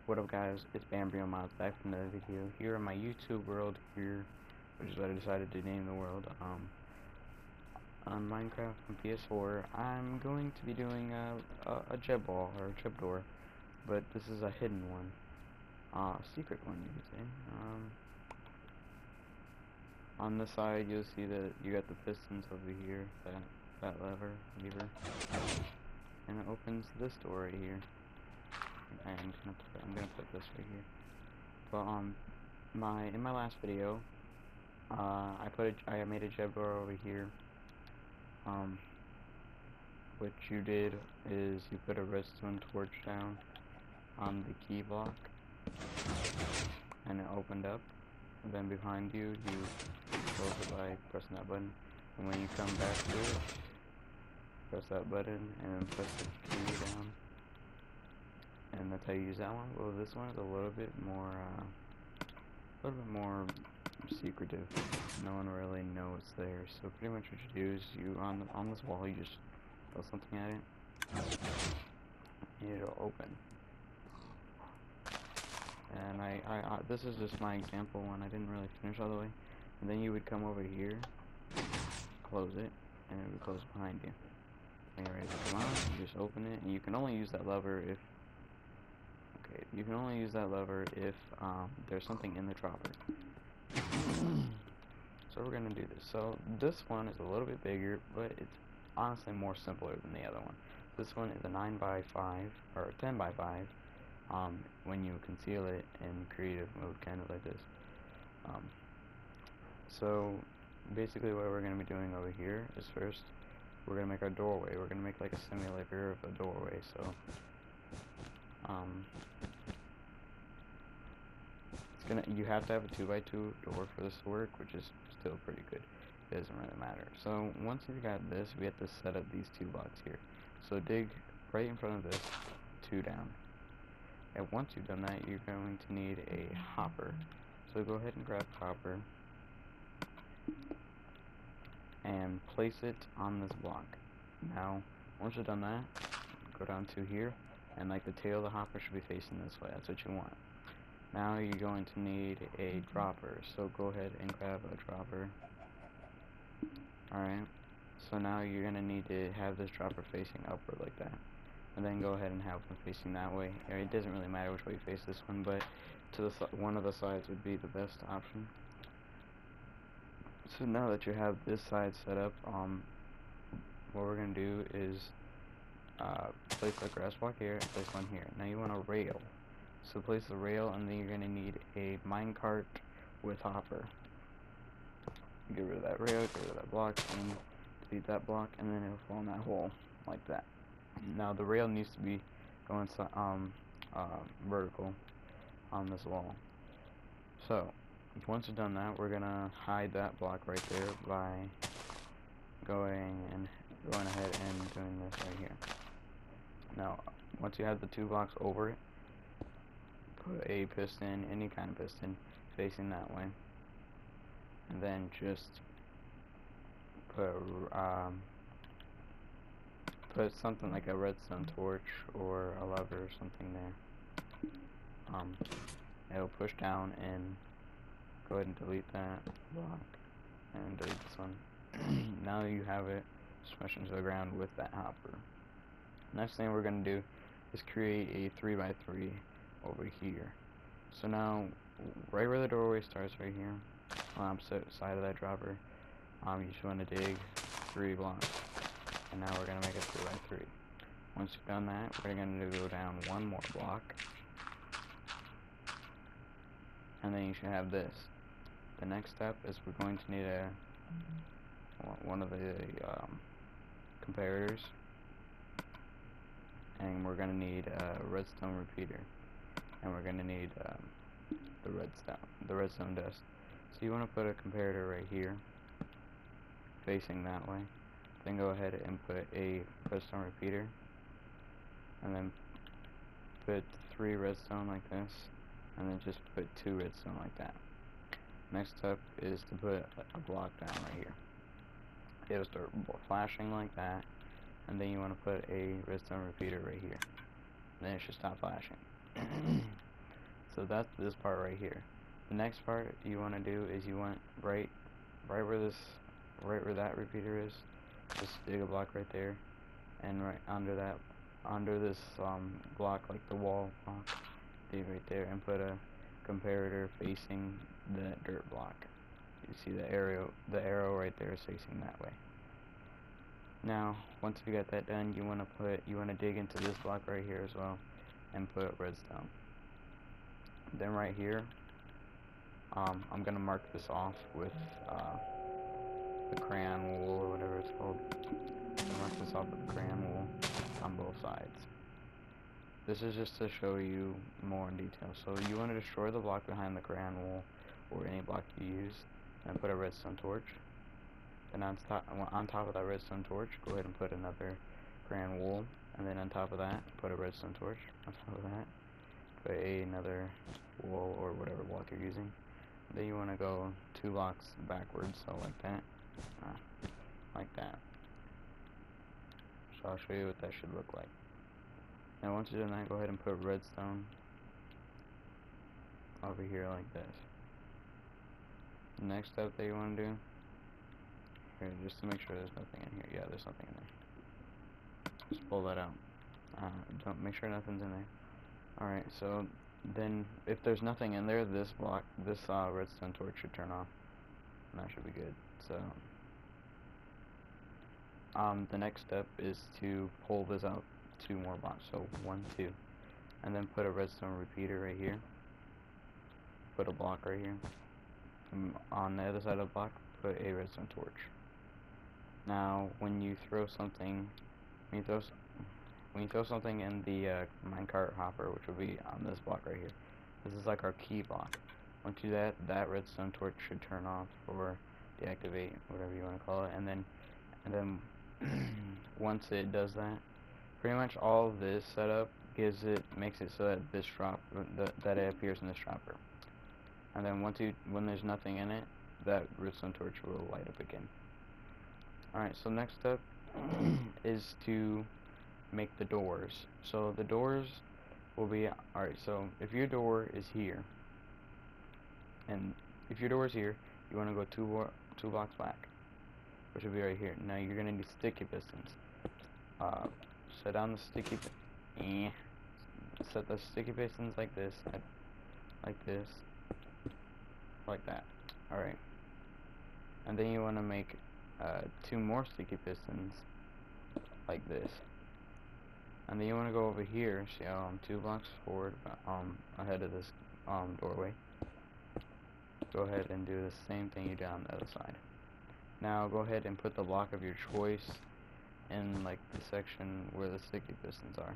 What up, guys? It's Bambrio Miles back from another video here in my YouTube world here, which is what I decided to name the world. On Minecraft Ps4, I'm going to be doing a Jeb Ball or a Jeb Door, but this is a hidden one, secret one, you could say. On the side, you'll see that you got the pistons over here, that lever, and it opens this door right here. I'm gonna put this right here. But in my last video, I made a Jeb Door over here. What you did is you put a redstone torch down on the key block, and it opened up. And then behind you, you close it by pressing that button. And when you come back to it, press that button and then press the key down. And that's how you use that one. Well, this one is a little bit more secretive. No one really knows it's there. So pretty much what you do is you on this wall, you just throw something at it, and it'll open. And this is just my example one. I didn't really finish all the way. And then you would come over here, close it, and it would close behind you. When you're ready to come out, you just open it, and you can only use that lever if there's something in the dropper. So we're gonna do this. So this one is a little bit bigger, but it's honestly more simpler than the other one. This one is a 9x5 or 10x5. When you conceal it in creative mode, kind of like this. So basically what we're going to be doing over here is first we're going to make our doorway. We're going to make like a simulator of a doorway. So you have to have a 2x2 door for this to work, which is still pretty good. It doesn't really matter. So once you've got this, we have to set up these 2 blocks here. So dig right in front of this, 2 down. And once you've done that, you're going to need a hopper. So go ahead and grab copper and place it on this block. Now, once you've done that, go down to here, and like the tail of the hopper should be facing this way. That's what you want. Now you're going to need a dropper. So go ahead and grab a dropper. Alright. So now you're going to need to have this dropper facing upward like that. And then go ahead and have them facing that way. It doesn't really matter which way you face this one, but to the one of the sides would be the best option. So now that you have this side set up, what we're gonna do is place a grass block here and place one here. Now you want a rail, so place the rail, and then you're gonna need a minecart with hopper. Get rid of that rail, get rid of that block, and delete that block, and then it'll fall in that hole like that. Now the rail needs to be going vertical on this wall. So once you've done that, we're gonna hide that block right there by going ahead and doing this right here. Now once you have the 2 blocks over it, put a piston, any kind of piston, facing that way, and then just put something like a redstone torch or a lever or something there. It'll push down, and go ahead and delete that block and delete this one. Now you have it smushed into the ground with that hopper. Next thing we're going to do is create a 3x3 over here. So now, right where the doorway starts right here, on the opposite side of that dropper, you just want to dig 3 blocks. And now we're going to make a 3x3. Once you've done that, we're going to go down 1 more block. And then you should have this. The next step is we're going to need one of the comparators. And we're going to need a redstone repeater. And we're going to need the redstone dust. So you want to put a comparator right here, facing that way. Then go ahead and put a redstone repeater, and then put 3 redstone like this, and then just put 2 redstone like that. Next step is to put a block down right here. It'll start flashing like that, and then you want to put a redstone repeater right here. Then it should stop flashing. So that's this part right here. The next part you want to do is you want right where that repeater is, just dig a block right there, and right under this block, like the wall block, dig right there and put a comparator facing that dirt block. You see the arrow right there is facing that way. Now, once you got that done, you want to dig into this block right here as well, and put redstone. Then right here, I'm gonna mark this off with the crayon wool or whatever it's called. Mark this off with the crayon wool on both sides. This is just to show you more in detail. So you want to destroy the block behind the crayon wool or any block you use, and put a redstone torch. Then on top of that redstone torch, go ahead and put another crayon wool, and then on top of that, put a redstone torch. On top of that, put another wool or whatever block you're using. Then you want to go 2 blocks backwards, so like that, like that. So I'll show you what that should look like. Now once you're done that, go ahead and put redstone over here like this. The next step that you want to do, here, just to make sure there's nothing in here. Yeah, there's something in there. Just pull that out. Don't make sure nothing's in there. Alright, so then if there's nothing in there, this redstone torch should turn off, and that should be good. So the next step is to pull this out 2 more blocks, so 1, 2, and then put a redstone repeater right here. Put a block right here. And on the other side of the block, put a redstone torch. Now, when you throw something, in the minecart hopper, which will be on this block right here, this is like our key block. Once you do that, that redstone torch should turn off or deactivate, whatever you want to call it, and then once it does that, pretty much all of this setup makes it so that this that it appears in this dropper. And then when there's nothing in it, that redstone torch will light up again. Alright, so next step is to make the doors. So the doors will be, alright, so if your door is here, you want to go 2 blocks back, which will be right here. Now you're going to need sticky pistons. Set down the set the sticky pistons like this, like that. Alright. And then you want to make 2 more sticky pistons like this. And then you want to go over here, see how I'm 2 blocks forward, ahead of this doorway. Go ahead and do the same thing you did on the other side. Now go ahead and put the block of your choice in like the section where the sticky pistons are.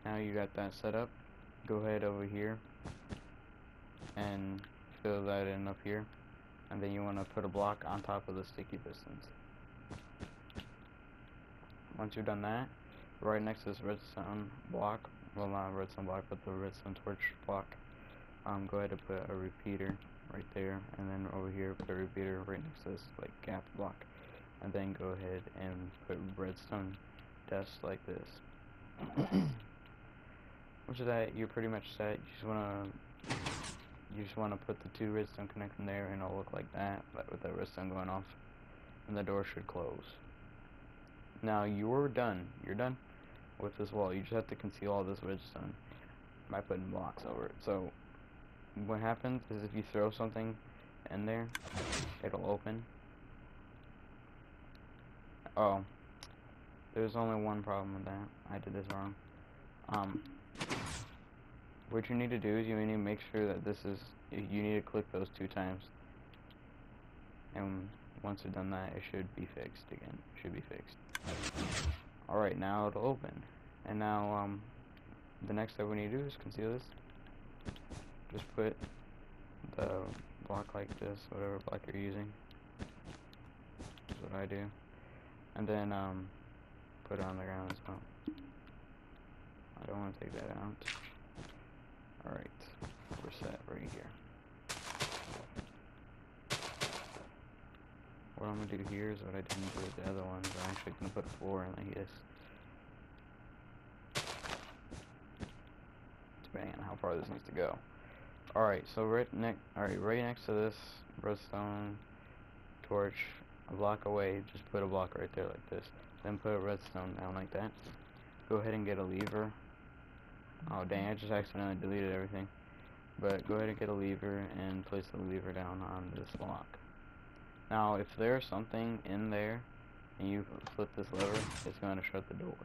Now you got that set up, go ahead over here and fill that in up here, and then you want to put a block on top of the sticky pistons. Once you've done that, right next to this redstone block, well, not a redstone block, but the redstone torch block, go ahead and put a repeater right there, and then over here put a repeater right next to this like gap block, and then go ahead and put redstone dust like this. Once that, you're pretty much set. You just wanna put the 2 redstone connecting there, and it'll look like that, but with that redstone going off, and the door should close. Now you're done with this wall. You just have to conceal all this redstone by putting blocks over it. So what happens is if you throw something in there, it'll open. Oh, there's only one problem with that. I did this wrong. What you need to do is you need to make sure that you need to click those 2 times. And once you've done that, it should be fixed again. It should be fixed. Alright, now it'll open. And now, the next step we need to do is conceal this. Just put the block like this, whatever block you're using. That's what I do. And then, put it on the ground as well. I don't want to take that out. Alright, we're set right here. What I'm going to do here is what I didn't do with the other ones. I'm actually going to put a floor in like this. far this needs to go. Alright, so right next to this redstone torch, a block away, just put a block right there like this. Then put a redstone down like that. Go ahead and get a lever. Oh dang, I just accidentally deleted everything. But go ahead and get a lever and place the lever down on this block. Now, if there's something in there and you flip this lever, it's going to shut the door,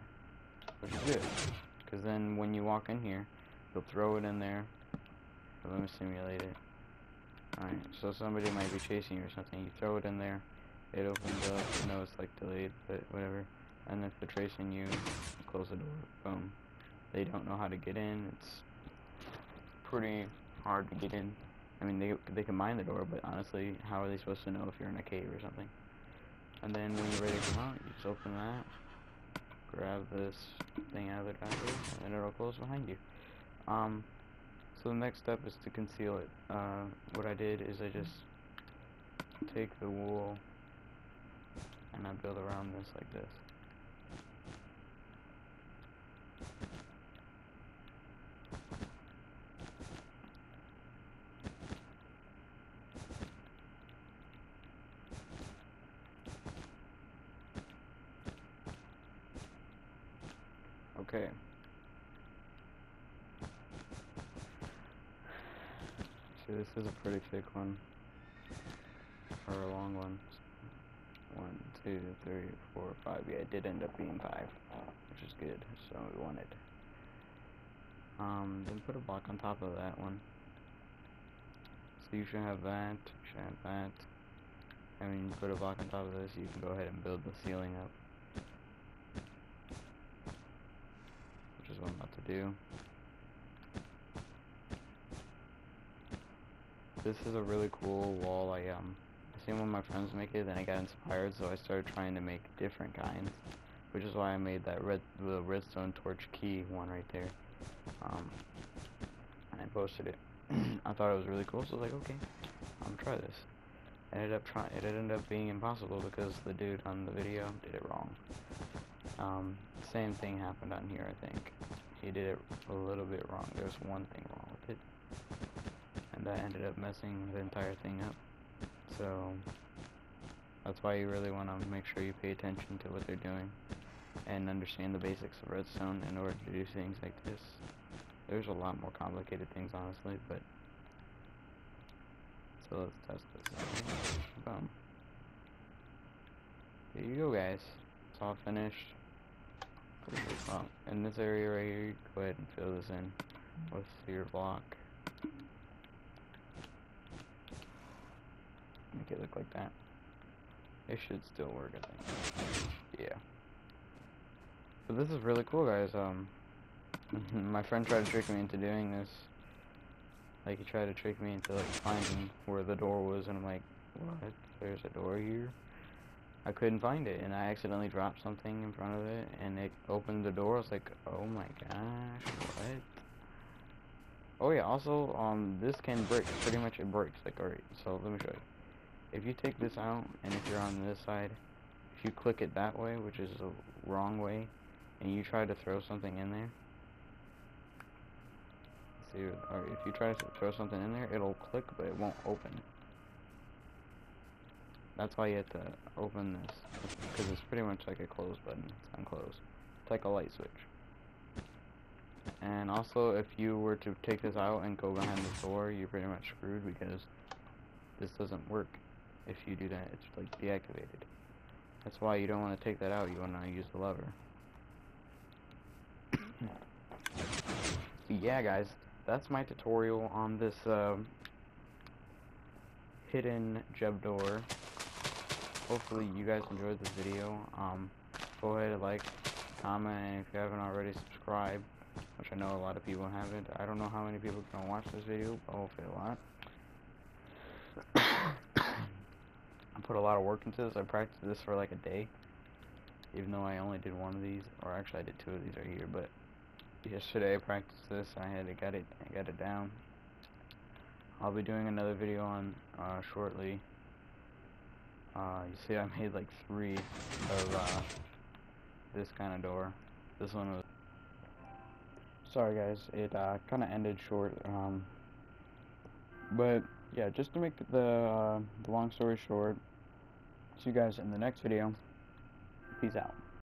which is good. Because then when you walk in here, you'll throw it in there. So let me simulate it. Alright, so somebody might be chasing you or something. You throw it in there, it opens up. I know it's like delayed, but whatever. And if they're chasing you, close the door. Boom. They don't know how to get in. It's pretty hard to get in. I mean, they can mine the door, but honestly, how are they supposed to know if you're in a cave or something? And then when you're ready to come out, you just open that, grab this thing out of the dashboard, and then it'll close behind you. So the next step is to conceal it. What I did is I just take the wool and I build around this like this. Okay. See, this is a pretty thick one, or a long one. 1, 2, 3, 4, 5. Yeah, it did end up being 5, which is good. So we wanted. Then put a block on top of that one. So you should have that. You should have that. And when you put a block on top of this, you can go ahead and build the ceiling up, which is what I'm about to do. This is a really cool wall. I seen one of my friends make it, then I got inspired, so I started trying to make different kinds, which is why I made that the redstone torch key one right there. And I posted it. I thought it was really cool, so I was like, okay, I'm gonna try this. It ended up being impossible because the dude on the video did it wrong. Same thing happened on here, I think. He did it a little bit wrong. There's one thing wrong with it, and that ended up messing the entire thing up. So that's why you really want to make sure you pay attention to what they're doing and understand the basics of redstone in order to do things like this. There's a lot more complicated things, honestly, but so let's test this. Boom. There you go, guys. It's all finished. Well, in this area right here, you go ahead and fill this in with your block. Make it look like that. It should still work, I think. Yeah. So this is really cool, guys. My friend tried to trick me into doing this. Like, he tried to trick me into, like, finding where the door was, and I'm like, what? There's a door here? I couldn't find it, and I accidentally dropped something in front of it, and it opened the door. I was like, oh my gosh, what? Oh yeah, also, this can break. Pretty much it breaks. Like, alright, so let me show you. If you take this out, and if you're on this side, if you click it that way, which is the wrong way, and you try to throw something in there, see, or if you try to throw something in there, it'll click, but it won't open. That's why you have to open this, because it's pretty much like a close button. It's unclosed. It's like a light switch. And also, if you were to take this out and go behind the door, you're pretty much screwed, because this doesn't work. If you do that, it's like deactivated. That's why you don't want to take that out. You want to use the lever. But yeah, guys, that's my tutorial on this hidden Jeb Door. Hopefully you guys enjoyed this video. Go ahead and like, comment, and if you haven't already, subscribe, which I know a lot of people haven't. I don't know how many people are gonna watch this video, but hopefully a lot. I put a lot of work into this. I practiced this for like a day, even though I only did one of these, or actually I did 2 of these right here. But yesterday I practiced this. I got it down. I'll be doing another video on shortly. You see, I made like 3 of this kind of door. This one was. sorry guys, it kind of ended short. But yeah, just to make the long story short, see you guys in the next video. Peace out.